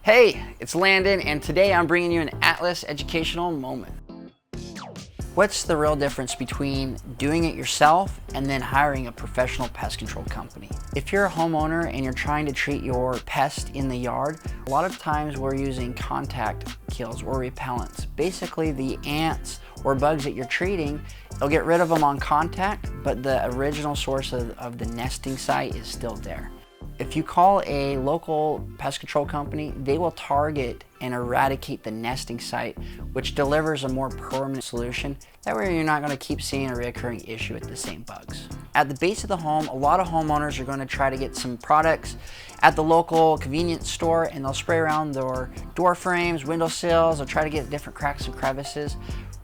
Hey, it's Landon, and today I'm bringing you an Atlas educational moment. What's the real difference between doing it yourself and then hiring a professional pest control company? If you're a homeowner and you're trying to treat your pest in the yard, a lot of times we're using contact kills or repellents. Basically, the ants or bugs that you're treating, they'll get rid of them on contact, but the original source of the nesting site is still there. If you call a local pest control company, they will target and eradicate the nesting site, which delivers a more permanent solution. That way you're not going to keep seeing a recurring issue with the same bugs. At the base of the home, a lot of homeowners are going to try to get some products at the local convenience store, and they'll spray around their door frames, window sills, they'll try to get different cracks and crevices.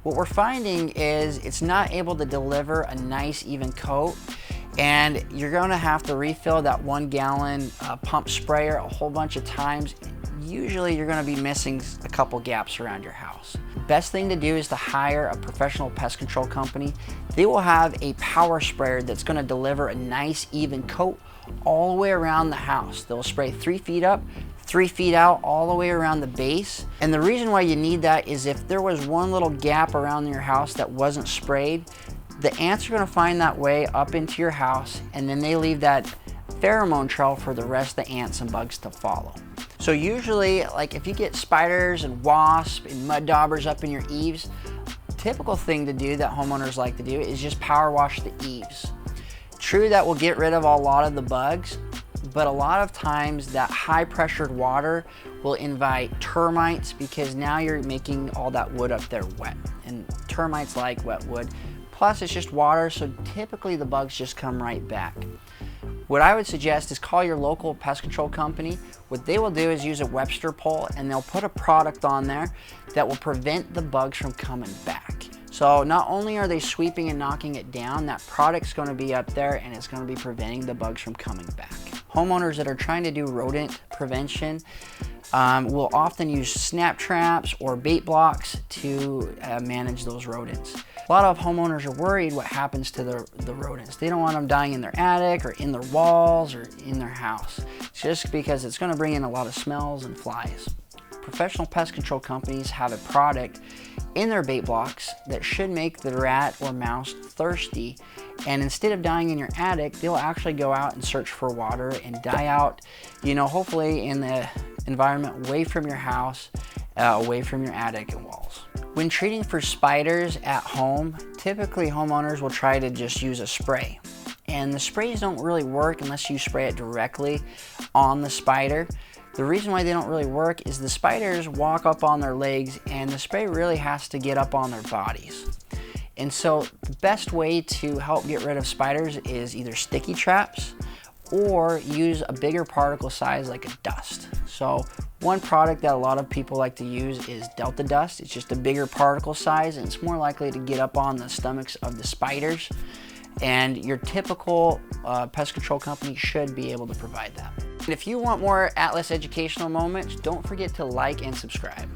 What we're finding is it's not able to deliver a nice even coat, and you're going to have to refill that 1 gallon pump sprayer a whole bunch of times. Usually you're going to be missing a couple gaps around your house. Best thing to do is to hire a professional pest control company. They will have a power sprayer that's going to deliver a nice even coat all the way around the house. They'll spray 3 feet up, 3 feet out, all the way around the base. And the reason why you need that is if there was one little gap around your house that wasn't sprayed, the ants are going to find that way up into your house, and then they leave that pheromone trail for the rest of the ants and bugs to follow. So usually, like if you get spiders and wasps and mud daubers up in your eaves, typical thing to do that homeowners like to do is just power wash the eaves. True, that will get rid of a lot of the bugs, but a lot of times that high pressured water will invite termites, because now you're making all that wood up there wet, and termites like wet wood. Plus it's just water, so typically the bugs just come right back. What I would suggest is call your local pest control company. What they will do is use a Webster pole, and they'll put a product on there that will prevent the bugs from coming back. So not only are they sweeping and knocking it down, that product's going to be up there and it's going to be preventing the bugs from coming back. Homeowners that are trying to do rodent prevention will often use snap traps or bait blocks to manage those rodents. A lot of homeowners are worried what happens to the rodents. They don't want them dying in their attic or in their walls or in their house, just because it's going to bring in a lot of smells and flies. Professional pest control companies have a product in their bait blocks that should make the rat or mouse thirsty, and instead of dying in your attic, they'll actually go out and search for water and die out, hopefully in the environment away from your house, away from your attic and walls. When treating for spiders at home, typically homeowners will try to just use a spray. And the sprays don't really work unless you spray it directly on the spider. The reason why they don't really work is the spiders walk up on their legs, and the spray really has to get up on their bodies. And so the best way to help get rid of spiders is either sticky traps or use a bigger particle size like a dust. So one product that a lot of people like to use is Delta Dust. It's just a bigger particle size, and it's more likely to get up on the stomachs of the spiders. And your typical pest control company should be able to provide that. And if you want more Atlas educational moments, don't forget to like and subscribe.